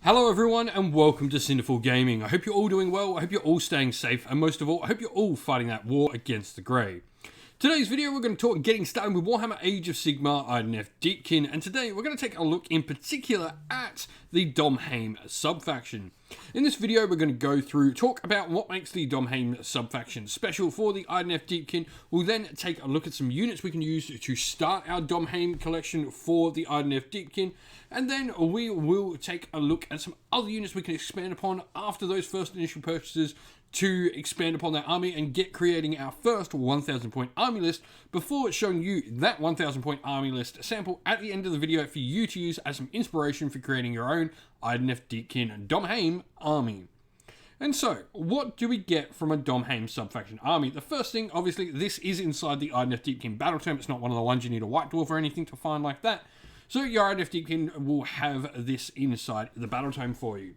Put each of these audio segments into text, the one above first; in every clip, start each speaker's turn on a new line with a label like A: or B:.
A: Hello everyone and welcome to Cinderful Gaming. I hope you're all doing well, I hope you're all staying safe, and most of all, I hope you're all fighting that war against the grey. Today's video we're going to talk getting started with Warhammer Age of Sigmar Idoneth Deepkin, and today we're going to take a look in particular at the Dhom-Hain sub-faction. In this video we're going to go through, talk about what makes the Dhom-Hain sub-faction special for the Idoneth Deepkin. We'll then take a look at some units we can use to start our Dhom-Hain collection for the Idoneth Deepkin, and then we will take a look at some other units we can expand upon after those first initial purchases to expand upon that army and get creating our first 1000 point army list before showing you that 1000 point army list sample at the end of the video for you to use as some inspiration for creating your own Idoneth Deepkin Dhom-Hain army. And so, what do we get from a Dhom-Hain sub-faction army? The first thing, obviously, this is inside the Idoneth Deepkin battle tome. It's not one of the ones you need a white dwarf or anything to find like that. So your Idoneth Deepkin will have this inside the battle tome for you.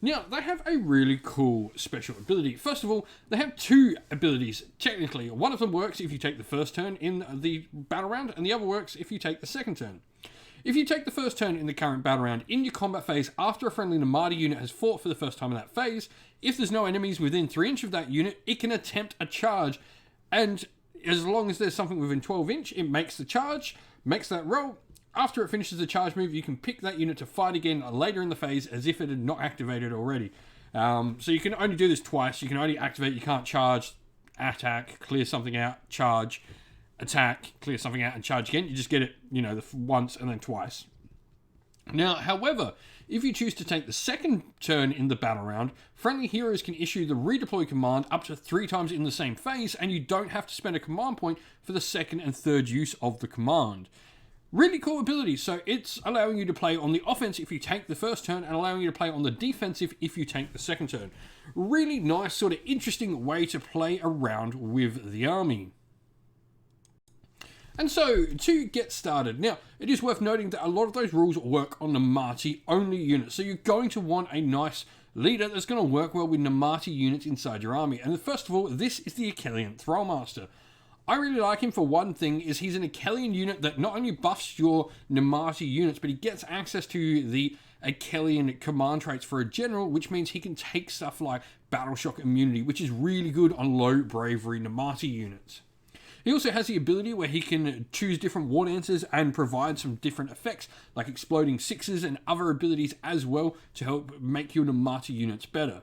A: Now, they have a really cool special ability. First of all, they have two abilities, technically. One of them works if you take the first turn in the battle round, and the other works if you take the second turn. If you take the first turn in the current battle round in your combat phase after a friendly Nomadi unit has fought for the first time in that phase, if there's no enemies within 3 inches of that unit, it can attempt a charge, and as long as there's something within 12 inches, it makes the charge, makes that roll. After it finishes the charge move, you can pick that unit to fight again later in the phase as if it had not activated already. So you can only do this twice. You can only activate, you can't charge, attack, clear something out, charge, attack, clear something out, and charge again. You just get it, once and then twice. Now, however, if you choose to take the second turn in the battle round, friendly heroes can issue the redeploy command up to 3 times in the same phase, and you don't have to spend a command point for the second and third use of the command. Really cool ability, so it's allowing you to play on the offense if you take the first turn and allowing you to play on the defensive if you take the second turn. Really nice, sort of interesting way to play around with the army. And so, to get started, now, it is worth noting that a lot of those rules work on Nomadi only units, so you're going to want a nice leader that's going to work well with Nomadi units inside your army. And first of all, this is the Achillean Thrallmaster. I really like him for one thing, is he's an Achillean unit that not only buffs your Nomadi units, but he gets access to the Achillean command traits for a general, which means he can take stuff like Battle Shock immunity, which is really good on low bravery Nomadi units. He also has the ability where he can choose different war dances and provide some different effects, like exploding sixes and other abilities as well to help make your Nomadi units better.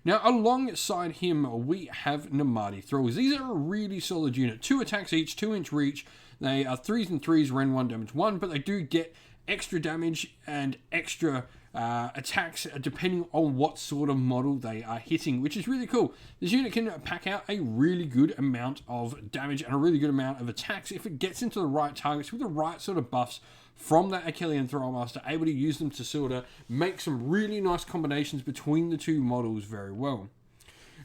A: Now, alongside him, we have Nomadi Thralls. These are a really solid unit. 2 attacks each, 2-inch reach. They are 3s and 3s, Ren 1, damage 1, but they do get extra damage and extra attacks depending on what sort of model they are hitting, which is really cool. This unit can pack out a really good amount of damage and a really good amount of attacks if it gets into the right targets with the right sort of buffs from that Achillean Thrallmaster, able to use them to sort of make some really nice combinations between the two models very well.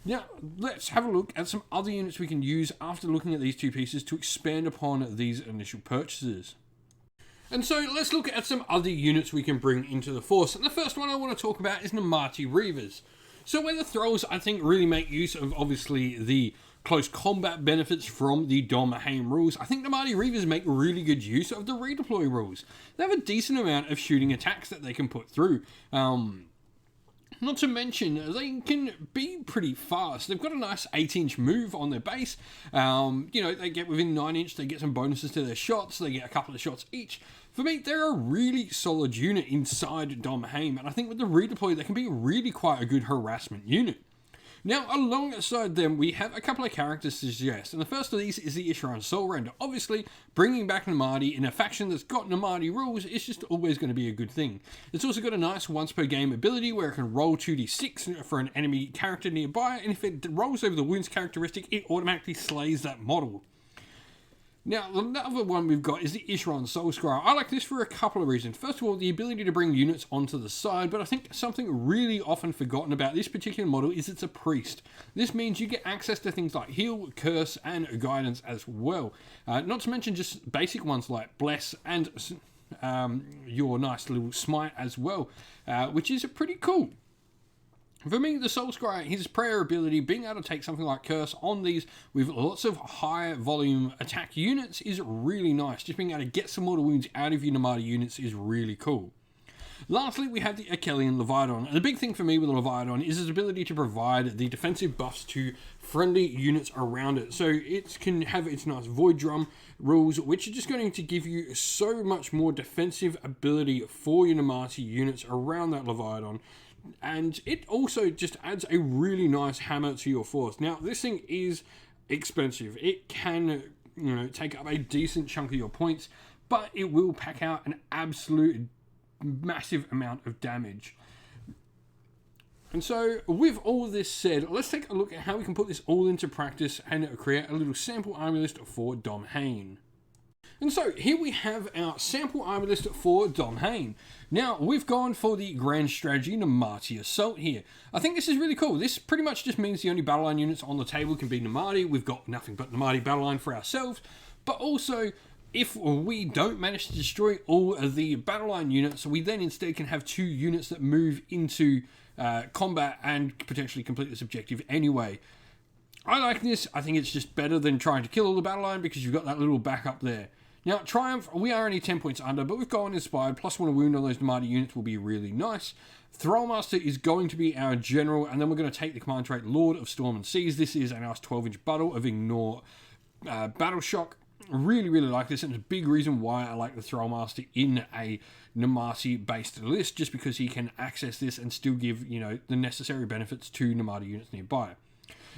A: Now, let's have a look at some other units we can use after looking at these two pieces to expand upon these initial purchases. And so let's look at some other units we can bring into the force. And the first one I want to talk about is Nomadi Reavers. So where the Thralls, I think, really make use of, obviously, the close combat benefits from the Dhom-Hain rules, I think Nomadi Reavers make really good use of the redeploy rules. They have a decent amount of shooting attacks that they can put through. Not to mention, they can be pretty fast. They've got a nice 8-inch move on their base. They get within 9 inch, they get some bonuses to their shots, they get a couple of shots each. For me, they're a really solid unit inside Dhom-Hain, and I think with the redeploy, they can be really quite a good harassment unit. Now, alongside them, we have a couple of characters to suggest, and the first of these is the Isharan Soulrender. Obviously, bringing back Nomadi in a faction that's got Nomadi rules is just always going to be a good thing. It's also got a nice once per game ability where it can roll 2d6 for an enemy character nearby, and if it rolls over the wounds characteristic, it automatically slays that model. Now, the other one we've got is the Isharan Soulscryer. I like this for a couple of reasons. First of all, the ability to bring units onto the side, but I think something really often forgotten about this particular model is it's a priest. This means you get access to things like heal, curse, and guidance as well. Not to mention just basic ones like bless and your nice little smite as well, which is pretty cool. For me, the Soulscryer, his prayer ability, being able to take something like Curse on these with lots of high volume attack units is really nice. Just being able to get some mortal wounds out of your Nomadi units is really cool. Lastly, we have the Achillean Leviathan. And the big thing for me with the Leviathan is its ability to provide the defensive buffs to friendly units around it. So it can have its nice Void Drum rules, which are just going to give you so much more defensive ability for your Namarti units around that Leviathan. And it also just adds a really nice hammer to your force. Now, this thing is expensive. It can, take up a decent chunk of your points, but it will pack out an absolute massive amount of damage. And so, with all this said, let's take a look at how we can put this all into practice and create a little sample army list for Dhom-Hain. And so, here we have our sample army list for Dhom-Hain. Now, we've gone for the grand strategy Namarti Assault here. I think this is really cool. This pretty much just means the only battle line units on the table can be Namarti. We've got nothing but Namarti battle line for ourselves, but also, if we don't manage to destroy all of the battle line units, we then instead can have 2 units that move into combat and potentially complete this objective anyway. I like this. I think it's just better than trying to kill all the battle line because you've got that little backup there. Now, Triumph, we are only 10 points under, but we've got an Inspired, plus 1 wound on those Namarti units will be really nice. Thrallmaster is going to be our general, and then we're going to take the command trait Lord of Storm and Seas. This is a nice 12-inch bundle of Ignore Battle Shock. Really, really like this, and it's a big reason why I like the Thrallmaster in a Namarti-based list, just because he can access this and still give, the necessary benefits to Namarti units nearby.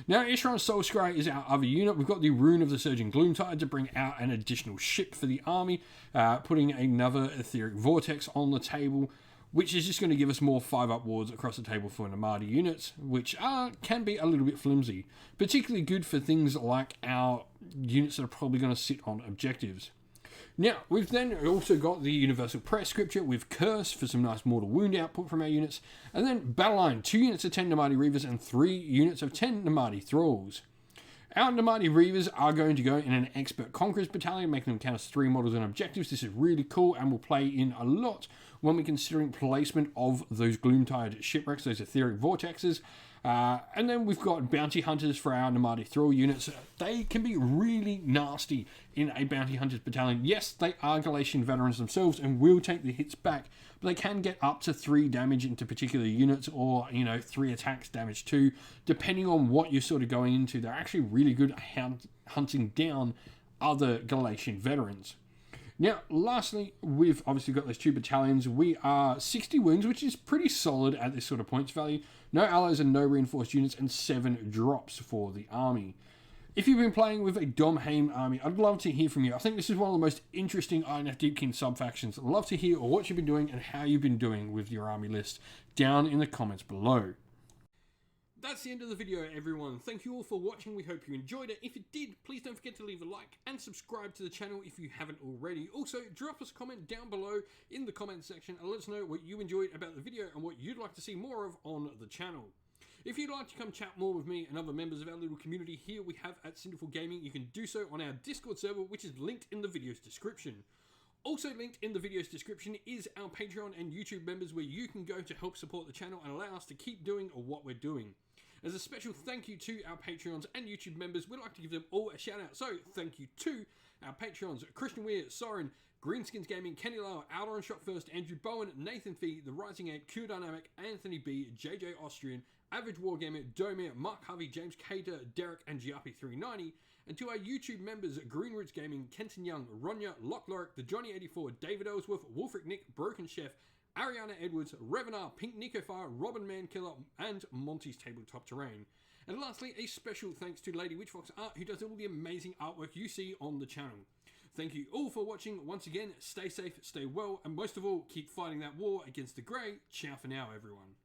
A: Now, Ishran's Soulscry is our other unit. We've got the Rune of the Surging Gloomtide to bring out an additional ship for the army, putting another Etheric Vortex on the table, which is just going to give us more 5-up wards across the table for Namarti units, which can be a little bit flimsy. Particularly good for things like our units that are probably going to sit on objectives. Now, we've then also got the Universal Prayer Scripture with Curse for some nice mortal wound output from our units, and then Battle Line, 2 units of 10 Namarti Reavers and 3 units of 10 Namarti Thralls. Our Namarti Reavers are going to go in an Expert Conquerors battalion, making them count as 3 models and objectives. This is really cool and will play in a lot when we're considering placement of those Gloomtide shipwrecks, those etheric vortexes. And then we've got Bounty Hunters for our Namarti Thrall units. They can be really nasty in a Bounty Hunters battalion. Yes, they are Galatian veterans themselves and will take the hits back, but they can get up to 3 damage into particular units, or 3 attacks damage 2, depending on what you're sort of going into. They're actually really good at hunting down other Galatian veterans. Now, lastly, we've obviously got those 2 battalions. We are 60 wounds, which is pretty solid at this sort of points value. No allies and no reinforced units, and 7 drops for the army. If you've been playing with a Dhom-Hain army, I'd love to hear from you. I think this is one of the most interesting Idoneth Deepkin sub-factions. I'd love to hear what you've been doing and how you've been doing with your army list down in the comments below. That's the end of the video, everyone. Thank you all for watching. We hope you enjoyed it. If you did, please don't forget to leave a like and subscribe to the channel if you haven't already. Also, drop us a comment down below in the comments section and let us know what you enjoyed about the video and what you'd like to see more of on the channel. If you'd like to come chat more with me and other members of our little community here we have at Cinderful Gaming, you can do so on our Discord server, which is linked in the video's description. Also linked in the video's description is our Patreon and YouTube members, where you can go to help support the channel and allow us to keep doing what we're doing. As a special thank you to our Patreons and YouTube members, we'd like to give them all a shout out. So thank you to our Patreons: Christian Weir, Soren, Greenskins Gaming, Kenny Lower, Alder and Shot First, Andrew Bowen, Nathan Fee, The Rising Ape, Q Dynamic, Anthony B, JJ Austrian, Average Wargamer, Domir, Mark Harvey, James Cater, Derek and Giappi390, and to our YouTube members: Greenroots Gaming, Kenton Young, Ronya, Lock Lorick, The Johnny84, David Ellsworth, Wolfric Nick, Broken Chef, Ariana Edwards, Revenar, Pink Nico Fire, Robin Mankiller, and Monty's Tabletop Terrain. And lastly, a special thanks to Lady Witchfox Art, who does all the amazing artwork you see on the channel. Thank you all for watching. Once again, stay safe, stay well, and most of all, keep fighting that war against the grey. Ciao for now, everyone.